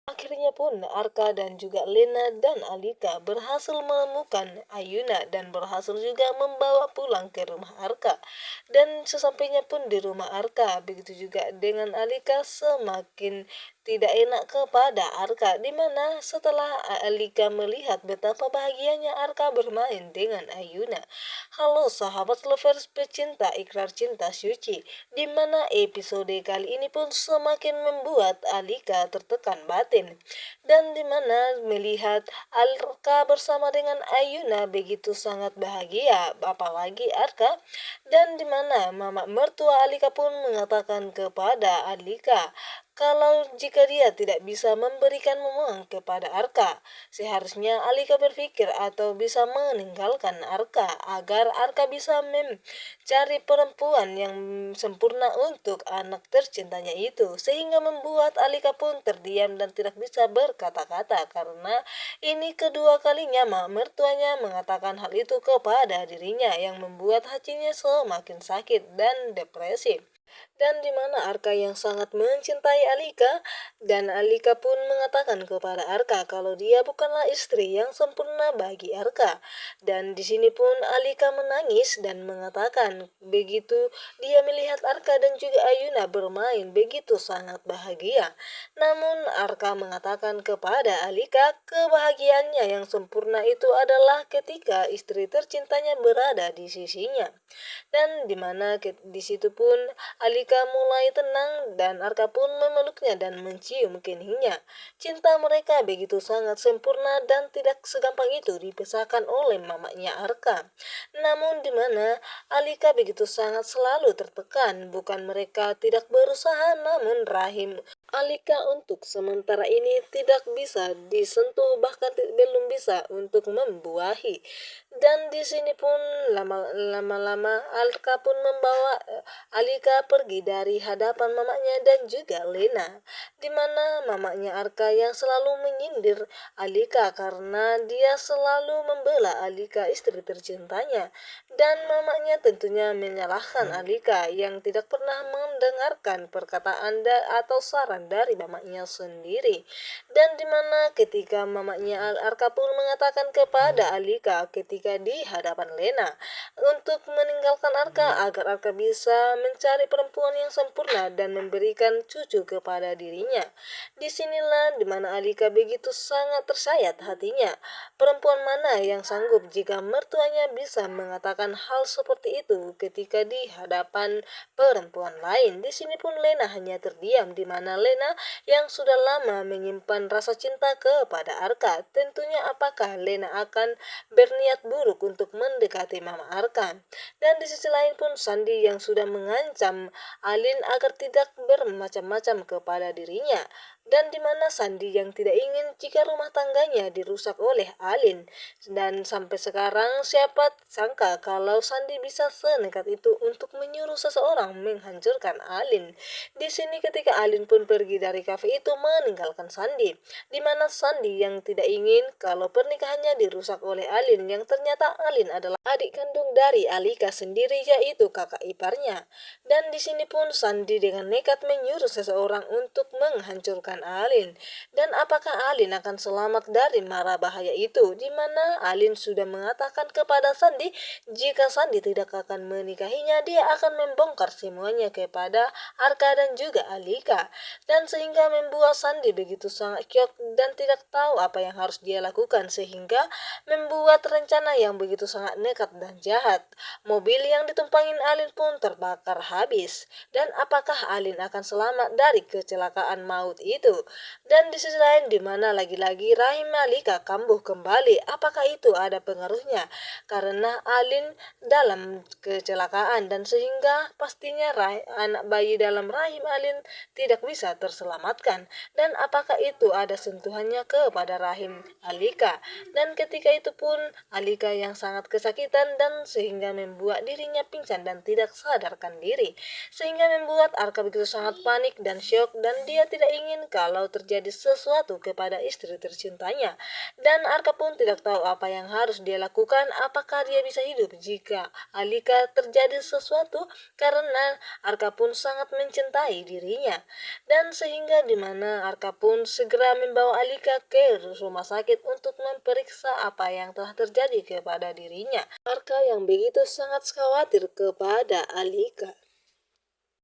Akhirnya pun Arka dan juga Lena dan Alika berhasil menemukan Ayuna dan berhasil juga membawa pulang ke rumah Arka. Dan sesampainya pun di rumah Arka, begitu juga dengan Alika semakin tidak enak kepada Arka, di mana setelah Alika melihat betapa bahagianya Arka bermain dengan Ayuna. Halo sahabat lovers pecinta ikrar cinta suci, di mana episode kali ini pun semakin membuat Alika tertekan batin. Dan di mana melihat Arka bersama dengan Ayuna begitu sangat bahagia, apalagi Arka, dan di mana mama mertua Alika pun mengatakan kepada Alika kalau jika dia tidak bisa memberikan uang kepada Arka, seharusnya Alika berpikir atau bisa meninggalkan Arka agar Arka bisa mencari perempuan yang sempurna untuk anak tercintanya itu, sehingga membuat Alika pun terdiam dan tidak bisa berkata-kata karena ini kedua kalinya mak mertuanya mengatakan hal itu kepada dirinya yang membuat hatinya semakin sakit dan depresi. Dan di mana Arka yang sangat mencintai Alika, dan Alika pun mengatakan kepada Arka kalau dia bukanlah istri yang sempurna bagi Arka. Dan di sini pun Alika menangis dan mengatakan begitu dia melihat Arka dan juga Ayuna bermain begitu sangat bahagia. Namun Arka mengatakan kepada Alika kebahagiaannya yang sempurna itu adalah ketika istri tercintanya berada di sisinya. Dan di mana di situ pun Alika mulai tenang dan Arka pun memeluknya dan mencium keningnya. Cinta mereka begitu sangat sempurna dan tidak segampang itu dipisahkan oleh mamanya Arka. Namun di mana Alika begitu sangat selalu tertekan, bukan mereka tidak berusaha namun rahim Alika untuk sementara ini tidak bisa disentuh bahkan belum bisa untuk membuahi. Dan di sini pun lama-lama Alka pun membawa Alika pergi dari hadapan mamanya dan juga Lena, di mana mamanya Arka yang selalu menyindir Alika karena dia selalu membela Alika istri tercintanya, dan mamanya tentunya menyalahkan Alika yang tidak pernah mendengarkan perkataan atau saran dari mamanya sendiri. Dan di mana ketika mamanya Arka pun mengatakan kepada Alika ketika di hadapan Lena untuk meninggalkan Arka agar Arka bisa mencari perempuan yang sempurna dan memberikan cucu kepada dirinya. Disinilah dimana Alika begitu sangat tersayat hatinya. Perempuan mana yang sanggup jika mertuanya bisa mengatakan hal seperti itu ketika di hadapan perempuan lain. Di sini pun Lena hanya terdiam, di mana Lena yang sudah lama menyimpan rasa cinta kepada Arka. Tentunya apakah Lena akan berniat buruk untuk mendekati Mama Arka. Dan di sisi lain pun Sandi yang sudah mengancam Alin agar tidak bermacam-macam kepada dirinya. Dan di mana Sandi yang tidak ingin jika rumah tangganya dirusak oleh Alin. Dan sampai sekarang siapa sangka kalau Sandi bisa senekat itu untuk menyuruh seseorang menghancurkan Alin. Di sini ketika Alin pun pergi dari kafe itu meninggalkan Sandi, di mana Sandi yang tidak ingin kalau pernikahannya dirusak oleh Alin yang ternyata Alin adalah adik kandung dari Alika sendiri yaitu kakak iparnya. Dan di sini pun Sandi dengan nekat menyuruh seseorang untuk menghancurkan Alin. Dan apakah Alin akan selamat dari mara bahaya itu? Di mana Alin sudah mengatakan kepada Sandi jika Sandi tidak akan menikahinya, dia akan membongkar semuanya kepada Arka dan juga Alika. Dan sehingga membuat Sandi begitu sangat syok dan tidak tahu apa yang harus dia lakukan, sehingga membuat rencana yang begitu sangat nekat dan jahat. Mobil yang ditumpangin Alin pun terbakar habis. Dan apakah Alin akan selamat dari kecelakaan maut itu? Dan di sisi lain di mana lagi-lagi rahim Alika kambuh kembali. Apakah itu ada pengaruhnya? Karena Alin dalam kecelakaan dan sehingga pastinya anak bayi dalam rahim Alin tidak bisa terselamatkan. Dan apakah itu ada sentuhannya kepada rahim Alika? Dan ketika itu pun Alika yang sangat kesakitan dan sehingga membuat dirinya pingsan dan tidak sadarkan diri. Sehingga membuat Arka begitu sangat panik dan syok dan dia tidak ingin kalau terjadi sesuatu kepada istri tercintanya. Dan Arka pun tidak tahu apa yang harus dia lakukan, apakah dia bisa hidup jika Alika terjadi sesuatu, karena Arka pun sangat mencintai dirinya. Dan sehingga dimana Arka pun segera membawa Alika ke rumah sakit untuk memeriksa apa yang telah terjadi kepada dirinya. Arka yang begitu sangat khawatir kepada Alika.